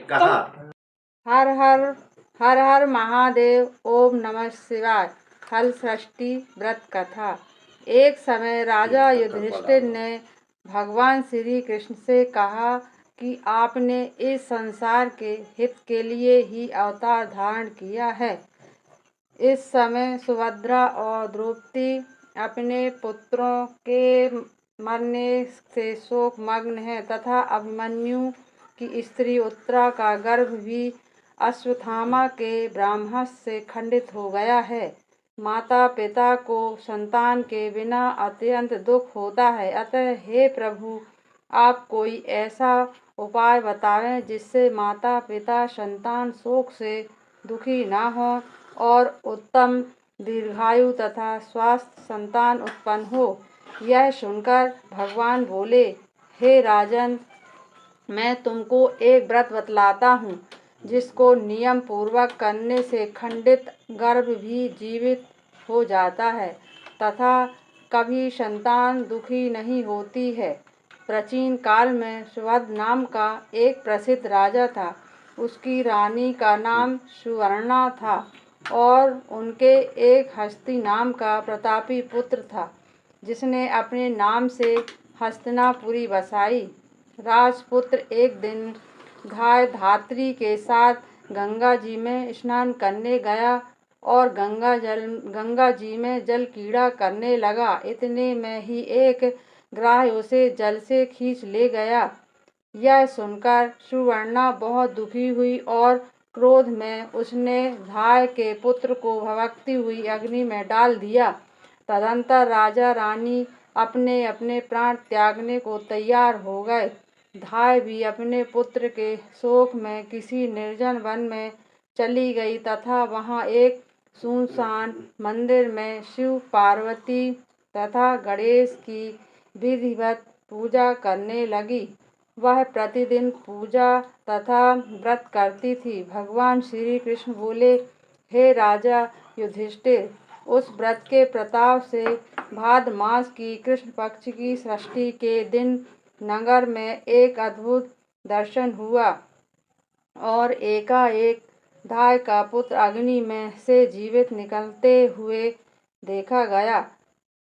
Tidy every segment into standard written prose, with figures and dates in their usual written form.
कहा, हर हर हर हर महादेव, ओम नमः शिवाय। हल सृष्टि व्रत कथा। एक समय राजा युधिष्ठिर ने भगवान श्री कृष्ण से कहा कि आपने इस संसार के हित के लिए ही अवतार धारण किया है। इस समय सुभद्रा और द्रौपदी अपने पुत्रों के मरने से शोकमग्न है तथा अभिमन्यु की स्त्री उत्तरा का गर्भ भी अश्वत्थामा के ब्रह्मास्त्र से खंडित हो गया है। माता पिता को संतान के बिना अत्यंत दुख होता है। अतः हे प्रभु, आप कोई ऐसा उपाय बताएं जिससे माता पिता संतान शोक से दुखी न हो और उत्तम दीर्घायु तथा स्वस्थ संतान उत्पन्न हो। यह सुनकर भगवान बोले, हे राजन, मैं तुमको एक व्रत बतलाता हूँ जिसको नियम पूर्वक करने से खंडित गर्भ भी जीवित हो जाता है तथा कभी संतान दुखी नहीं होती है। प्राचीन काल में सुवध नाम का एक प्रसिद्ध राजा था। उसकी रानी का नाम सुवर्णा था और उनके एक हस्ती नाम का प्रतापी पुत्र था जिसने अपने नाम से हस्तिनापुरी बसाई। राजपुत्र एक दिन गाय धात्री के साथ गंगा जी में स्नान करने गया और गंगा जी में जल कीड़ा करने लगा। इतने में ही एक ग्राह उसे जल से खींच ले गया। यह सुनकर सुवर्णा बहुत दुखी हुई और क्रोध में उसने गाय के पुत्र को भड़कती हुई अग्नि में डाल दिया। तदंतर राजा रानी अपने अपने प्राण त्यागने को तैयार हो गए। धाय भी अपने पुत्र के शोक में किसी निर्जन वन में चली गई तथा वहां एक सुनसान मंदिर में शिव पार्वती तथा गणेश की विधिवत पूजा करने लगी। वह प्रतिदिन पूजा तथा व्रत करती थी। भगवान श्री कृष्ण बोले, हे राजा युधिष्ठिर, उस व्रत के प्रताप से भाद्र मास की कृष्ण पक्ष की षष्ठी के दिन नगर में एक अद्भुत दर्शन हुआ और एकाएक धाय का पुत्र अग्नि में से जीवित निकलते हुए देखा गया,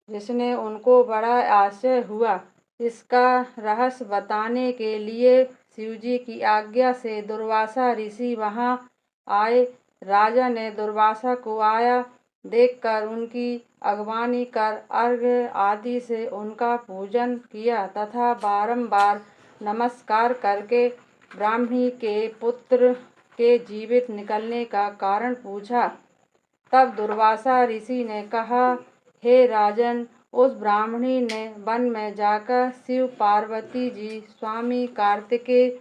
जिसने उनको बड़ा आश्चर्य हुआ। इसका रहस्य बताने के लिए शिवजी की आज्ञा से दुर्वासा ऋषि वहां आए। राजा ने दुर्वासा को आया देखकर उनकी अगवानी कर अर्घ्य आदि से उनका पूजन किया तथा बारंबार नमस्कार करके ब्राह्मणी के पुत्र के जीवित निकलने का कारण पूछा। तब दुर्वासा ऋषि ने कहा, हे राजन, उस ब्राह्मणी ने वन में जाकर शिव पार्वती जी, स्वामी कार्तिकेय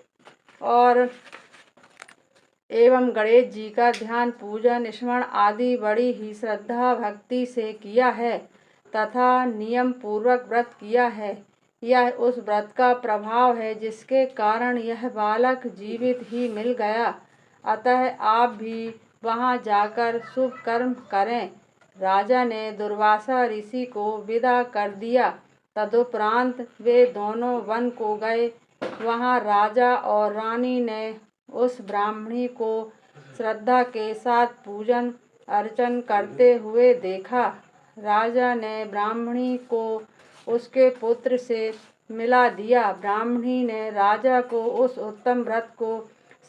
और एवं गणेश जी का ध्यान पूजन स्मरण आदि बड़ी ही श्रद्धा भक्ति से किया है तथा नियम पूर्वक व्रत किया है। यह उस व्रत का प्रभाव है जिसके कारण यह बालक जीवित ही मिल गया। अतः आप भी वहां जाकर शुभ कर्म करें। राजा ने दुर्वासा ऋषि को विदा कर दिया। तदुपरांत वे दोनों वन को गए। वहां राजा और रानी ने उस ब्राह्मणी को श्रद्धा के साथ पूजन अर्चन करते हुए देखा। राजा ने ब्राह्मणी को उसके पुत्र से मिला दिया। ब्राह्मणी ने राजा को उस उत्तम व्रत को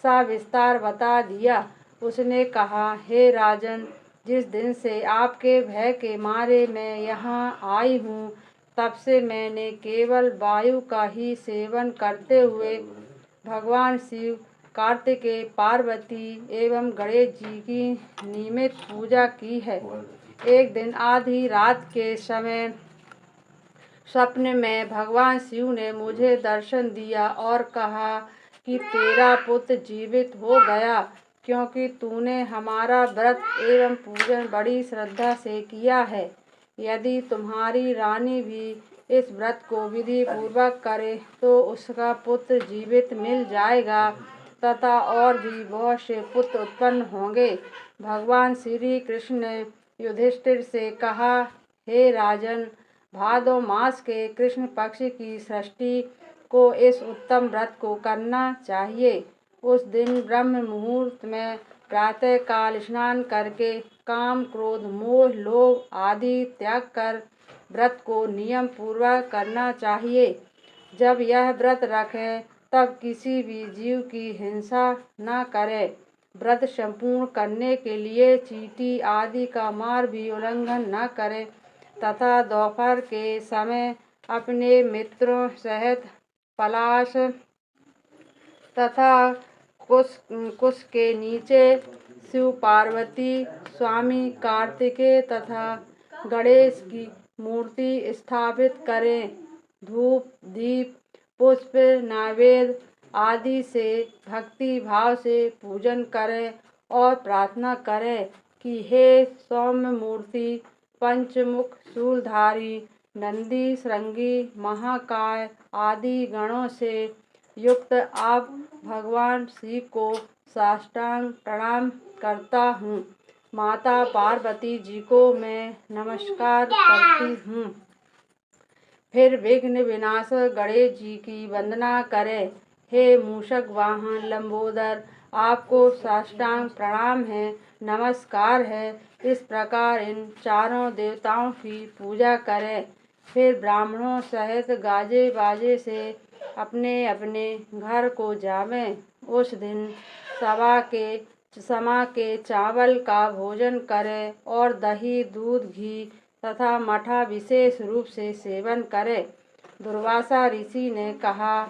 सविस्तार बता दिया। उसने कहा, हे राजन, जिस दिन से आपके भय के मारे मैं यहाँ आई हूँ, तब से मैंने केवल वायु का ही सेवन करते हुए भगवान शिव, कार्तिकेय, पार्वती एवं गणेश जी की नियमित पूजा की है। एक दिन आधी रात के समय स्वप्न में भगवान शिव ने मुझे दर्शन दिया और कहा कि तेरा पुत्र जीवित हो गया, क्योंकि तूने हमारा व्रत एवं पूजन बड़ी श्रद्धा से किया है। यदि तुम्हारी रानी भी इस व्रत को विधि पूर्वक करे तो उसका पुत्र जीवित मिल जाएगा तथा और भी बहुत से पुत्र उत्पन्न होंगे। भगवान श्री कृष्ण ने युधिष्ठिर से कहा, हे राजन, भादो मास के कृष्ण पक्ष की षष्ठी को इस उत्तम व्रत को करना चाहिए। उस दिन ब्रह्म मुहूर्त में प्रातः काल स्नान करके काम क्रोध मोह लोभ आदि त्याग कर व्रत को नियम पूर्वक करना चाहिए। जब यह व्रत रखें तब किसी भी जीव की हिंसा न करें। व्रत संपूर्ण करने के लिए चींटी आदि का मार्ग भी उल्लंघन न करें तथा दोपहर के समय अपने मित्रों सहित पलाश तथा कुश के नीचे शिव पार्वती स्वामी कार्तिकेय तथा गणेश की मूर्ति स्थापित करें। धूप दीप पुष्प नैवेद्य आदि से भक्ति भाव से पूजन करें और प्रार्थना करें कि हे सौम्य मूर्ति पंचमुख शूलधारी नंदी श्रृंगी महाकाय आदि गणों से युक्त आप भगवान शिव को साष्टांग प्रणाम करता हूँ। माता पार्वती जी को मैं नमस्कार करती हूँ। फिर विघ्न विनाशक गणेश जी की वंदना करें। हे मूषक वाहन लंबोदर, आपको साष्टांग प्रणाम है, नमस्कार है। इस प्रकार इन चारों देवताओं की पूजा करें। फिर ब्राह्मणों सहित गाजे बाजे से अपने अपने घर को जावें। उस दिन समा के चावल का भोजन करें और दही दूध घी तथा मठा विशेष रूप से सेवन करें। दुर्वासा ऋषि ने कहा,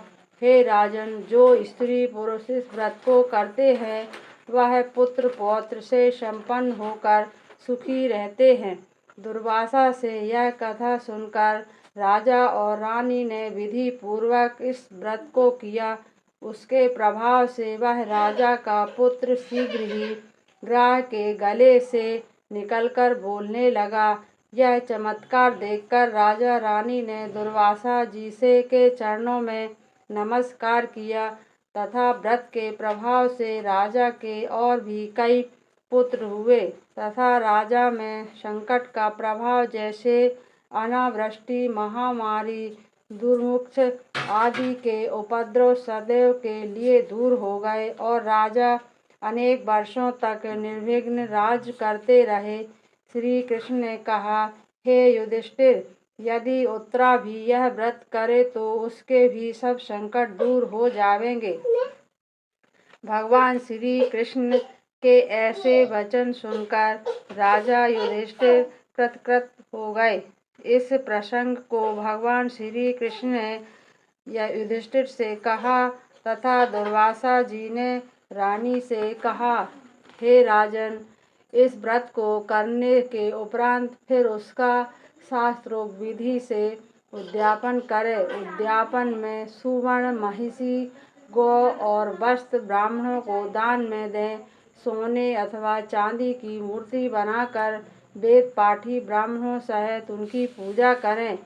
हे राजन, जो स्त्री पुरुष इस व्रत को करते हैं वह पुत्र पौत्र से संपन्न होकर सुखी रहते हैं। दुर्वासा से यह कथा सुनकर राजा और रानी ने विधि पूर्वक इस व्रत को किया। उसके प्रभाव से वह राजा का पुत्र शीघ्र ही ग्राह के गले से निकलकर बोलने लगा। यह चमत्कार देखकर राजा रानी ने दुर्वासा जी से के चरणों में नमस्कार किया तथा व्रत के प्रभाव से राजा के और भी कई पुत्र हुए तथा राजा में संकट का प्रभाव जैसे अनावृष्टि महामारी दुर्भिक्ष आदि के उपद्रव सदैव के लिए दूर हो गए और राजा अनेक वर्षों तक निर्विघ्न राज्य करते रहे। श्री कृष्ण ने कहा, हे युधिष्ठिर, यदि उत्तरा भी यह व्रत करे तो उसके भी सब संकट दूर हो जाएंगे। भगवान श्री कृष्ण के ऐसे वचन सुनकर राजा युधिष्ठिर कृतकृत हो गए। इस प्रसंग को भगवान श्री कृष्ण ने युधिष्ठिर से कहा तथा दुर्वासा जी ने रानी से कहा, हे राजन, इस व्रत को करने के उपरांत फिर उसका शास्त्रोक्त विधि से उद्यापन करें। उद्यापन में सुवर्ण महिषी गौ और वस्त्र ब्राह्मणों को दान में दें। सोने अथवा चांदी की मूर्ति बनाकर वेद पाठी ब्राह्मणों सहित उनकी पूजा करें।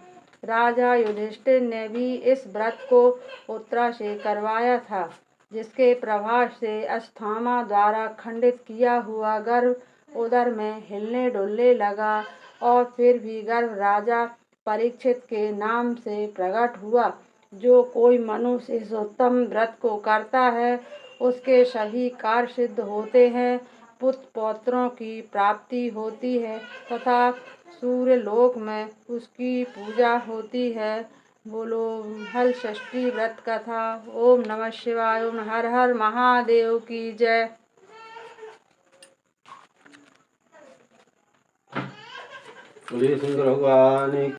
राजा युधिष्ठिर ने भी इस व्रत को उत्तरा से करवाया था, जिसके प्रभाव से अश्वत्थामा द्वारा खंडित किया हुआ गर्भ उदर में हिलने डुलने लगा और फिर भी गर्भ राजा परीक्षित के नाम से प्रकट हुआ। जो कोई मनुष्य इस उत्तम व्रत को करता है उसके सभी कार्य सिद्ध होते हैं, पुत्र पौत्रों की प्राप्ति होती है तथा सूर्य लोक में उसकी पूजा होती है। बोलो हल षष्ठी व्रत कथा। ओम नमः शिवाय। ओम हर हर महादेव की जय। शंकर भगवान